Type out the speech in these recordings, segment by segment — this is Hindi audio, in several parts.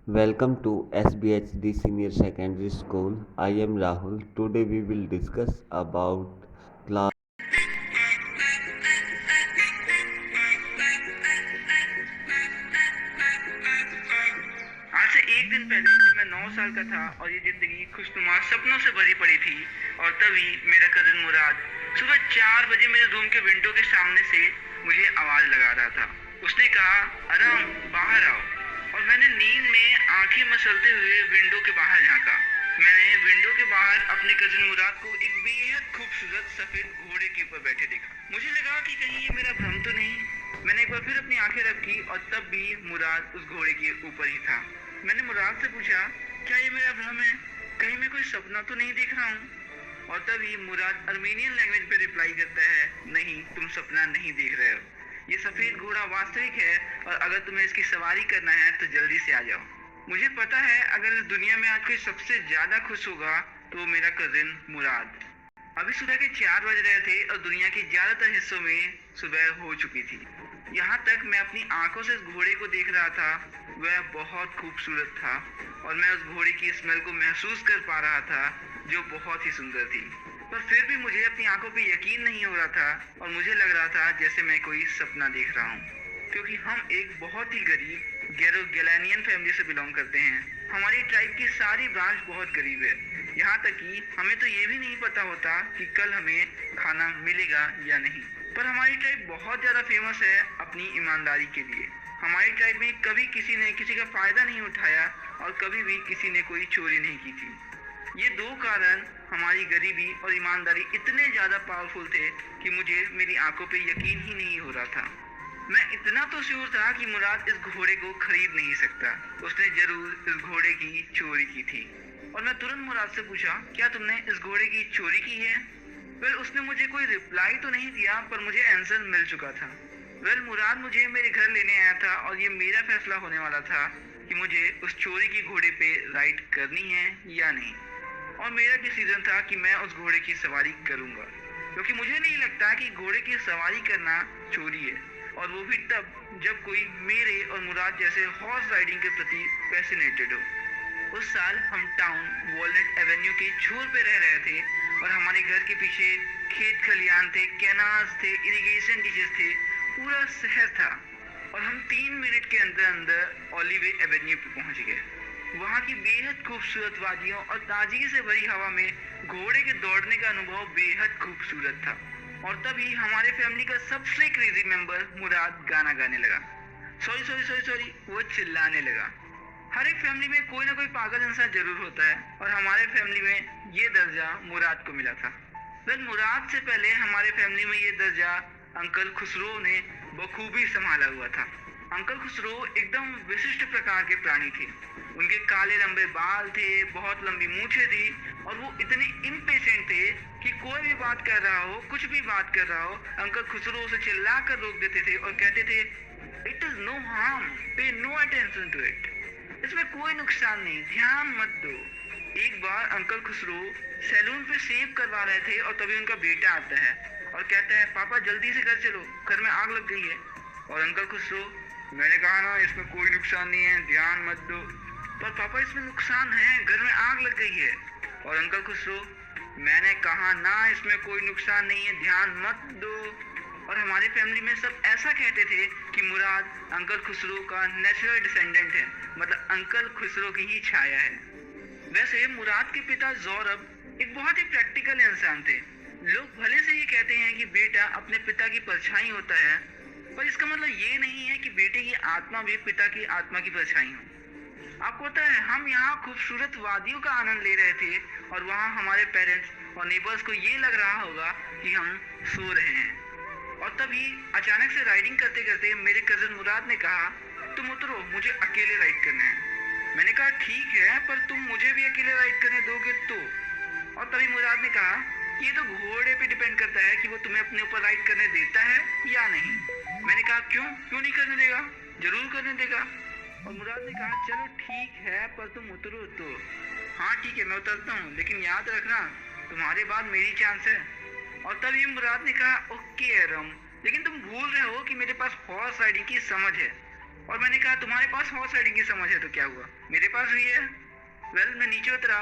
Welcome to SBHD Senior Secondary School. I am Rahul. Today we will discuss about class. आज से एक दिन पहले जब मैं 9 साल का था और ये जिंदगी खुशनुमा सपनों से भरी पड़ी थी। और तभी मेरा कजिन मुराद सुबह 4 बजे मेरे रूम के विंडो के सामने से मुझे आवाज लगा रहा था। उसने कहा, आराम बाहर आओ। और मैंने नींद में आंखें मसलते हुए विंडो के बाहर झांका। मैंने विंडो के बाहर अपने कजिन मुराद को एक बेहद खूबसूरत सफेद घोड़े के ऊपर बैठे देखा। मुझे लगा कि कहीं ये मेरा भ्रम तो नहीं। मैंने एक बार फिर अपनी आंखें रखी और तब भी मुराद उस घोड़े के ऊपर ही था। मैंने मुराद से पूछा, क्या ये मेरा भ्रम है? कहीं मैं कोई सपना तो नहीं देख रहा हूँ? और तभी मुराद अर्मेनियन लैंग्वेज पे रिप्लाई करता है, नहीं, तुम सपना नहीं देख रहे हो। ये सफेद घोड़ा वास्तविक है और अगर तुम्हें इसकी सवारी करना है तो जल्दी से आ जाओ। मुझे पता है अगर इस दुनिया में आज कोई सबसे ज्यादा खुश होगा तो मेरा कजिन मुराद। अभी सुबह के 4 बज रहे थे और दुनिया के ज्यादातर हिस्सों में सुबह हो चुकी थी। यहाँ तक मैं अपनी आंखों से इस घोड़े को देख रहा था। वह बहुत खूबसूरत था और मैं उस घोड़े की स्मेल को महसूस कर पा रहा था जो बहुत ही सुंदर थी। पर फिर भी मुझे अपनी आंखों पे यकीन नहीं हो रहा था और मुझे लग रहा था जैसे मैं कोई सपना देख रहा हूँ। क्योंकि हम एक बहुत ही गरीब गैरो गैलानियन फैमिली से बिलोंग करते हैं। हमारी ट्राइब की सारी ब्रांच बहुत गरीब है। यहाँ तक कि हमें तो ये भी नहीं पता होता कि कल हमें खाना मिलेगा या नहीं। पर हमारी ट्राइब बहुत ज़्यादा फेमस है अपनी ईमानदारी के लिए। हमारी ट्राइब में कभी किसी ने किसी का फ़ायदा नहीं उठाया और कभी भी किसी ने कोई चोरी नहीं की थी। ये दो कारण हमारी गरीबी और ईमानदारी इतने ज़्यादा पावरफुल थे कि मुझे मेरी आंखों पे यकीन ही नहीं हो रहा था। मैं इतना तो श्योर था कि मुराद इस घोड़े को खरीद नहीं सकता। उसने जरूर इस घोड़े की चोरी की थी। और मैं तुरंत मुराद से पूछा, क्या तुमने इस घोड़े की चोरी की है? उसने मुझे कोई रिप्लाई तो नहीं दिया पर मुझे आंसर मिल चुका था। मुराद मुझे मेरे घर लेने आया था और ये मेरा फैसला होने वाला था कि मुझे उस चोरी की घोड़े पे राइड करनी है या नहीं। और मेरा डिसीजन था कि मैं उस घोड़े की सवारी करूंगा, क्योंकि मुझे नहीं लगता कि घोड़े की सवारी करना चोरी है, और वो भी तब जब कोई मेरे और मुराद जैसे हॉर्स राइडिंग के प्रति पैशनेटेड हो। उस साल हम टाउन वॉलनट एवेन्यू के छोर पे रह रहे थे और हमारे घर के पीछे खेत खलियान थे, कैनाल्स थे, इरिगेशन डिशेस थे, पूरा शहर था। और हम 3 मिनट के अंदर अंदर ऑलिवे एवेन्यू पे पहुंच गए। वहाँ की बेहद खूबसूरत वादियों और ताजगी से भरी हवा में घोड़े के दौड़ने का अनुभव बेहद खूबसूरत था। और तभी हमारे फैमिली का सबसे क्रेजी मेंबर मुराद गाना गाने लगा। सॉरी सॉरी सॉरी सॉरी, वो चिल्लाने लगा। हर एक फैमिली में कोई ना कोई पागल इंसान जरूर होता है और हमारे फैमिली में ये दर्जा मुराद को मिला था। मुराद से पहले हमारे फैमिली में ये दर्जा अंकल खुसरो ने बखूबी संभाला हुआ था। अंकल खुसरो एकदम विशिष्ट प्रकार के प्राणी थे। उनके काले लंबे बाल थे, बहुत लंबी मूछें थी और वो इतने इम्पेशेंट थे कि कोई भी बात कर रहा हो, कुछ भी बात कर रहा हो, अंकल खुसरो उसे चिल्ला कर रोक देते थे और कहते थे, इट इज नो हार्म, पे नो अटेंशन टू इट। इसमें कोई नुकसान नहीं, ध्यान मत दो। एक बार अंकल खुसरो सैलून पे शेव करवा रहे थे और तभी उनका बेटा आता है और कहता है, पापा जल्दी से घर चलो, घर में आग लग गई है। और अंकल खुसरो, मैंने कहा ना इसमें कोई नुकसान नहीं है, ध्यान मत दो। पर पापा इसमें नुकसान है, घर में आग लग गई है। और अंकल खुसरो, मैंने कहा ना इसमें कोई नुकसान नहीं है, ध्यान मत दो। और हमारे फैमिली में सब ऐसा कहते थे कि मुराद अंकल खुसरो का नेचुरल डिसेंडेंट है, मतलब अंकल खुसरो की ही छाया है। वैसे मुराद के पिता ज़ौरब एक बहुत ही प्रैक्टिकल इंसान थे। लोग भले से ही कहते हैं कि बेटा अपने पिता की परछाई होता है, पर इसका मतलब ये नहीं है कि बेटे की आत्मा भी पिता की आत्मा की परछाई हो। आपको पता है, हम यहाँ खूबसूरत वादियों का आनंद ले रहे थे और वहाँ हमारे पेरेंट्स और नेबर्स को ये लग रहा होगा कि हम सो रहे हैं। और तभी अचानक से राइडिंग करते करते मेरे कजिन मुराद ने कहा, तुम उतरो, मुझे अकेले राइड करना है। मैंने कहा ठीक है, पर तुम मुझे भी अकेले राइड करने दोगे तो? और तभी मुराद ने कहा, ये तो घोड़े पे डिपेंड करता है कि वो तुम्हें अपने ऊपर राइड करने देता है या नहीं। मैंने कहा क्यों क्यों नहीं करने देगा? जरूर करने देगा। और मुराद ने कहा, चलो ठीक है, पर तुम उतरो तो। हाँ ठीक है, मैं उतरता हूँ, लेकिन याद रखना तुम्हारे बाद मेरी चांस है। और तभी मुराद ने कहा, ओके एरम, लेकिन तुम भूल रहे हो कि मेरे पास हॉर्स राइडिंग की समझ है। और मैंने कहा तुम्हारे पास हॉर्स राइडिंग की समझ है तो क्या हुआ, मेरे पास भी है। मैं नीचे उतरा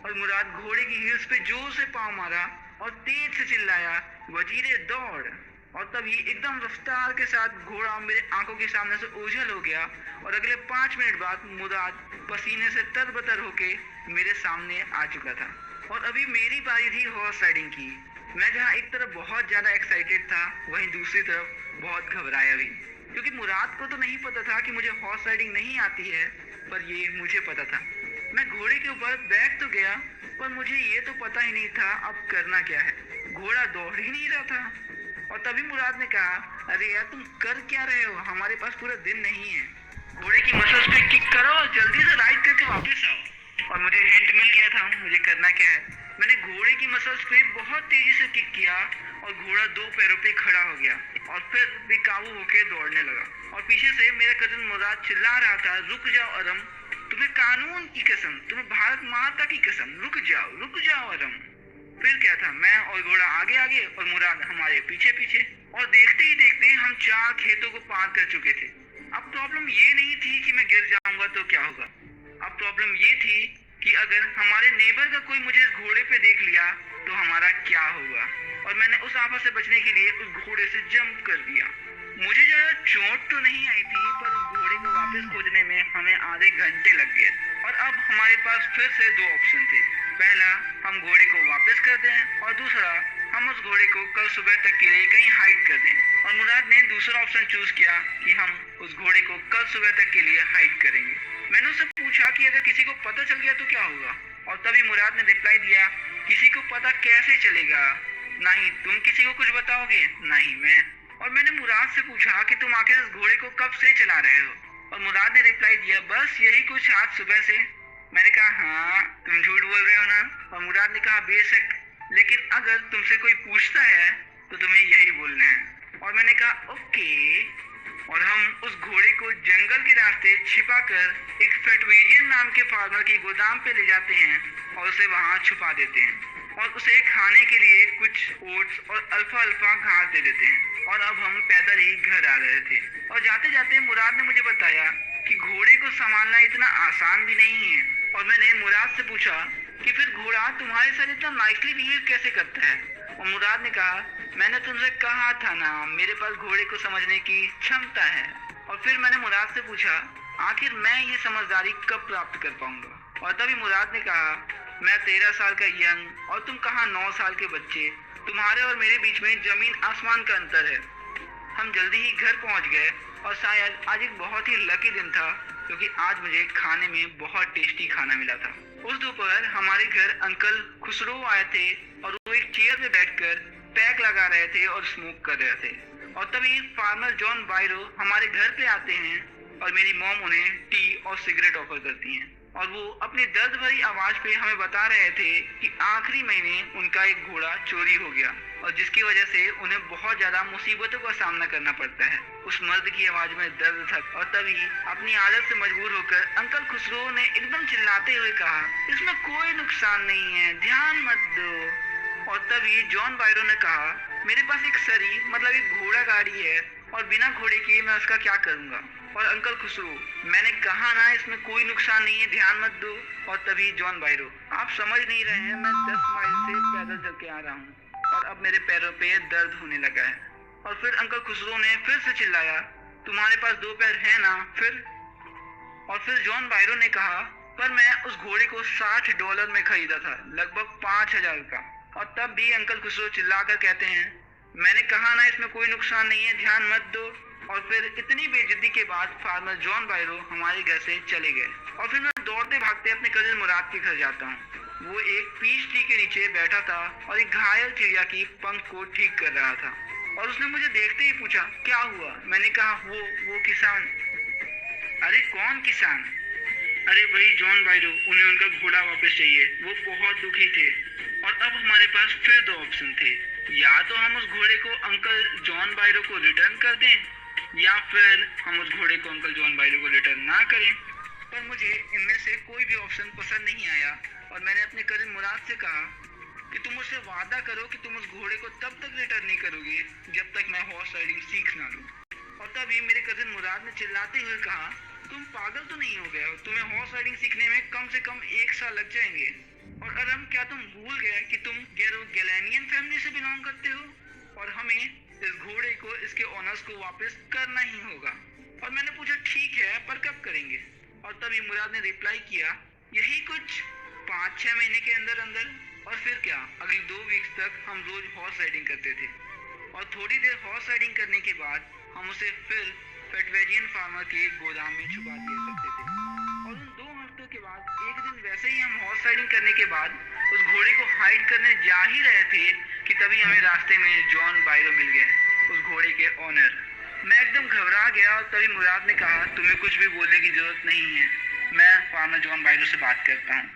और मुराद घोड़े की हील्स पे जोर से पाँव मारा और तेज से चिल्लाया, वजीरे दौड़। और तभी एकदम रफ्तार के साथ घोड़ा मेरे आंखों के सामने से ओझल हो गया और अगले 5 मिनट बाद मुराद पसीने से तरबतर होके मेरे सामने आ चुका था। और अभी मेरी बारी थी हॉर्स राइडिंग की। मैं जहाँ एक तरफ बहुत ज़्यादा एक्साइटेड था, वहीं दूसरी तरफ बहुत घबराया भी, क्योंकि मुराद को तो नहीं पता था कि मुझे हॉर्स राइडिंग नहीं आती है, पर ये मुझे पता था। मैं घोड़े के ऊपर बैठ तो गया, पर मुझे ये तो पता ही नहीं था अब करना क्या है। घोड़ा दौड़ ही नहीं रहा था। और तभी मुराद ने कहा, अरे यार तुम कर क्या रहे हो, हमारे पास पूरा दिन नहीं है। घोड़े की मसल्स पे किक करो और जल्दी से राइड करके वापस आओ। और मुझे हिंट मिल गया था मुझे करना क्या है। मैंने घोड़े की मसल्स पे बहुत तेजी से किक किया और घोड़ा 2 पैरों पे खड़ा हो गया और फिर बेकाबू होकर दौड़ने लगा। और पीछे से मेरा कजन मुराद चिल्ला रहा था, रुक जाओ अरम, तुम्हें कानून की कसम, तुम्हें भारत माता की कसम, रुक जाओ अरम। फिर क्या था, मैं और घोड़ा आगे आगे और मुराद हमारे पीछे पीछे। और देखते ही देखते हम 4 खेतों को पार कर चुके थे। अब प्रॉब्लम ये नहीं थी कि मैं गिर जाऊंगा तो क्या होगा, अब प्रॉब्लम ये थी कि अगर हमारे नेबर का कोई मुझे इस घोड़े पे देख लिया तो हमारा क्या होगा। और मैंने उस आफत से बचने के लिए उस घोड़े से जंप कर दिया। मुझे ज्यादा चोट तो नहीं आई थी, पर उस घोड़े को वापस खोजने में हमें आधे घंटे लग गए। और अब हमारे पास फिर से 2 ऑप्शन थे। पहला, हम घोड़े को वापस कर दें, और दूसरा, हम उस घोड़े को कल सुबह तक के लिए कहीं हाइड कर दें। और मुराद ने दूसरा ऑप्शन चूज किया कि हम उस घोड़े को कल सुबह तक के लिए हाइड करेंगे। मैंने उससे पूछा कि अगर किसी को पता चल गया तो क्या होगा। और तभी मुराद ने रिप्लाई दिया, किसी को पता कैसे चलेगा, ना ही तुम किसी को कुछ बताओगे ना ही मैं। और मैंने मुराद से पूछा कि तुम आखिर इस घोड़े को कब से चला रहे हो। और मुराद ने रिप्लाई दिया, बस यही कुछ आज सुबह से। मैंने कहा, हाँ तुम झूठ बोल रहे हो ना। और मुराद ने कहा, बेशक, लेकिन अगर तुमसे कोई पूछता है तो तुम्हें यही बोलना है। और मैंने कहा ओके। और हम उस घोड़े को जंगल के रास्ते छिपा कर एक फेटवेरियन नाम के फार्मर की गोदाम पे ले जाते हैं और उसे वहाँ छुपा देते हैं और उसे खाने के लिए कुछ ओट्स और अल्फा अल्फा घास दे देते हैं। और अब हम पैदल ही घर आ रहे थे। और जाते जाते मुराद ने मुझे बताया कि घोड़े को संभालना इतना आसान भी नहीं है। और मैंने मुराद से पूछा कि फिर घोड़ा तुम्हारे साथ इतना नाइसली बिहेव कैसे करता है। और मुराद ने कहा, मैंने तुमसे कहा था ना, मेरे पास घोड़े को समझने की क्षमता है। और फिर मैंने मुराद से पूछा, आखिर मैं ये समझदारी कब प्राप्त कर पाऊंगा। और तभी मुराद ने कहा, मैं 13 साल का यंग और तुम कहाँ 9 साल के बच्चे, तुम्हारे और मेरे बीच में जमीन आसमान का अंतर है। हम जल्दी ही घर पहुंच गए और शायद आज एक बहुत ही लकी दिन था, क्योंकि आज मुझे खाने में बहुत टेस्टी खाना मिला था। उस दोपहर हमारे घर अंकल खुसरो आए थे और वो एक चेयर पे बैठकर पैक लगा रहे थे और स्मोक कर रहे थे। और तभी फार्मर जॉन बायरो हमारे घर पे आते हैं और मेरी मॉम उन्हें टी और सिगरेट ऑफर करती हैं। और वो अपनी दर्द भरी आवाज पे हमें बता रहे थे कि आखिरी महीने उनका एक घोड़ा चोरी हो गया और जिसकी वजह से उन्हें बहुत ज्यादा मुसीबतों का सामना करना पड़ता है। उस मर्द की आवाज में दर्द था। और तभी अपनी आदत से मजबूर होकर अंकल खुसरो ने एकदम चिल्लाते हुए कहा, इसमें कोई नुकसान नहीं है, ध्यान मत दो। और तभी जॉन बायरो ने कहा, मेरे पास एक सरी मतलब एक घोड़ा गाड़ी है और बिना घोड़े के मैं उसका क्या करूंगा। और अंकल खुसरो, मैंने कहा ना इसमें कोई नुकसान नहीं है, ध्यान मत दो। और तभी जॉन बायरो, आप समझ नहीं रहे हैं, मैं 10 माइल से पैदल चल के आ रहा हूँ और अब मेरे पैरों पे दर्द होने लगा है। और फिर अंकल खुसरो ने फिर से चिल्लाया, तुम्हारे पास 2 पैर है ना फिर। और फिर जॉन बायरो ने कहा, पर मैं उस घोड़े को $60 में खरीदा था, लगभग 5000 का। और तब भी अंकल खुसरो चिल्लाकर कहते हैं, मैंने कहा ना इसमें कोई नुकसान नहीं है, ध्यान मत दो। और फिर इतनी बेइज्जती के बाद फार्मर जॉन बायरो हमारे घर से चले गए। और फिर मैं दौड़ते भागते अपने कजिन मुराद के घर जाता हूँ। वो एक पीच ट्री के नीचे बैठा था और एक घायल चिड़िया की पंख को ठीक कर रहा था। और उसने मुझे देखते ही पूछा, क्या हुआ। मैंने कहा, वो किसान। अरे कौन किसान। अरे वही जॉन बायरो, उन्हें उनका घोड़ा वापस चाहिए, वो बहुत दुखी थे। और अब हमारे पास फिर 2 ऑप्शन थे, या तो हम उस घोड़े को अंकल जॉन बायरो को रिटर्न कर दें या फिर हम उस घोड़े को अंकल जॉन बायरो को रिटर्न ना करें। पर मुझे इनमें से कोई भी ऑप्शन पसंद नहीं आया और मैंने अपने कजिन मुराद से कहा कि तुम मुझसे वादा करो कि तुम उस घोड़े को तब तक रिटर्न नहीं करोगे जब तक मैं हॉर्स राइडिंग सीख ना लूं। और तभी मेरे कजिन मुराद ने चिल्लाते हुए कहा, तुम पागल तो नहीं हो गए हो? तुम्हें हॉर्स राइडिंग सीखने में कम से कम 1 साल लग जाएंगे। और अरम, क्या तुम भूल गए कि तुम गैलेनियन फैमिली से बिलोंग करते हो और हमें इस घोड़े को इसके ओनर्स को वापस करना ही होगा। और मैंने पूछा, ठीक है, पर कब करेंगे? और तभी मुराद ने रिप्लाई किया, यही कुछ 5-6 महीने के अंदर अंदर। और फिर क्या, अगली 2 वीक्स तक हम रोज हॉर्स राइडिंग करते थे और थोड़ी देर हॉर्स राइडिंग करने के बाद हम उसे फिर फेटवेजियन फार्मर के गोदाम में छुपा दिया करते थे। और उन 2 हफ्तों के बाद एक दिन वैसे ही हम हॉर्स राइडिंग करने के बाद उस घोड़े को हाइड करने जा ही रहे थे कि तभी हमें रास्ते में जॉन बायरो मिल गए, उस घोड़े के ओनर। मैं एकदम घबरा गया और तभी मुराद ने कहा, तुम्हें कुछ भी बोलने की जरूरत नहीं है, मैं फार्मर जॉन बायरो से बात करता हूँ।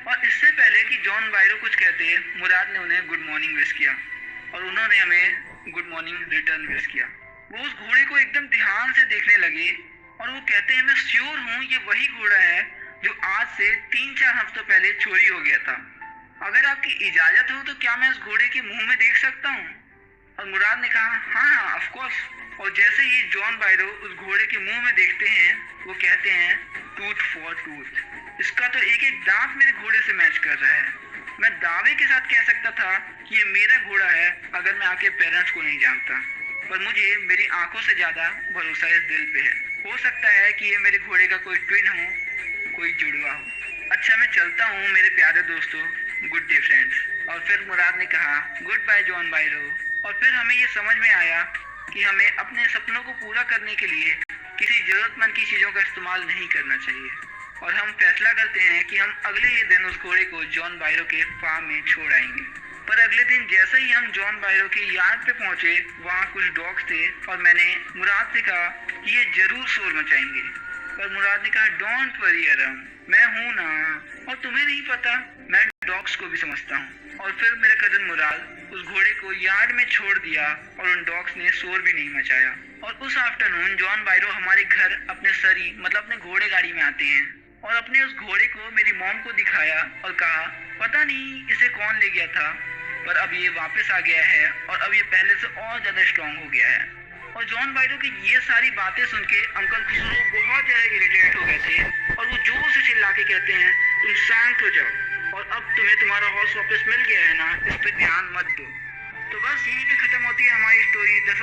और इससे पहले कि जॉन बायरो कुछ कहते, मुराद ने उन्हें गुड मॉर्निंग विश किया और उन्होंने हमें गुड मॉर्निंग रिटर्न विश किया। वो उस घोड़े को एकदम ध्यान से देखने लगे और वो कहते हैं, मैं श्योर हूँ ये वही घोड़ा है जो आज से 3-4 हफ्तों पहले चोरी हो गया था। अगर आपकी इजाजत हो तो क्या मैं इस घोड़े के मुंह में देख सकता हूँ? और मुराद ने कहा, हाँ ऑफ कोर्स। और जैसे ही जॉन बायरो उस घोड़े के मुंह में देखते हैं, वो कहते हैं, टूथ फॉर टूथ, इसका तो एक एक दांत मेरे घोड़े से मैच कर रहा है। मैं दावे के साथ कह सकता था कि ये मेरा घोड़ा है अगर मैं आपके पेरेंट्स को नहीं जानता, पर मुझे मेरी आंखों से ज्यादा भरोसा इस दिल पे है। हो सकता है कि ये मेरे घोड़े का कोई ट्विन हो, कोई जुड़वा हो। अच्छा, मैं चलता हूँ मेरे प्यारे दोस्तों, गुड डे फ्रेंड्स। और फिर मुराद ने कहा, गुड बाय जॉन बायरो। और फिर हमें ये समझ में आया कि हमें अपने सपनों को पूरा करने के लिए किसी जरूरतमंद की चीजों का इस्तेमाल नहीं करना चाहिए। और हम फैसला करते हैं कि हम अगले ही दिन उस घोड़े को जॉन बायरो के फार्म में छोड़ आएंगे। पर अगले दिन जैसे ही हम जॉन बायरो की यार्ड पे पहुंचे, वहाँ कुछ डॉग्स थे और मैंने मुराद से कहा कि ये जरूर शोर मचाएंगे। पर मुराद ने कहा, डोंट वरी अरम, मैं हूँ ना, और तुम्हें नहीं पता, मैं डॉग्स को भी समझता हूँ। और फिर मेरा कजिन मुराद उस घोड़े को यार्ड में छोड़ दिया और उन डॉग्स ने शोर भी नहीं मचाया। और उस आफ्टरनून जॉन बायरो हमारे घर अपने सरी मतलब अपने घोड़े गाड़ी में आते हैं और अपने उस घोड़े को मेरी मॉम को दिखाया और कहा, पता नहीं इसे कौन ले गया था, पर अब ये वापस आ गया है और अब ये पहले से और ज्यादा स्ट्रांग हो गया है। और जॉन बायरो की ये सारी बातें सुन के अंकल खुसरो बहुत ज्यादा इरिटेट हो गए थे और वो जोर से चिल्ला के कहते हैं, तुम शांत हो जाओ और अब तुम्हें तुम्हारा हॉर्स वापस मिल गया है ना, इस पे ध्यान मत दो। तो बस यहीं पे खत्म होती है हमारी स्टोरी द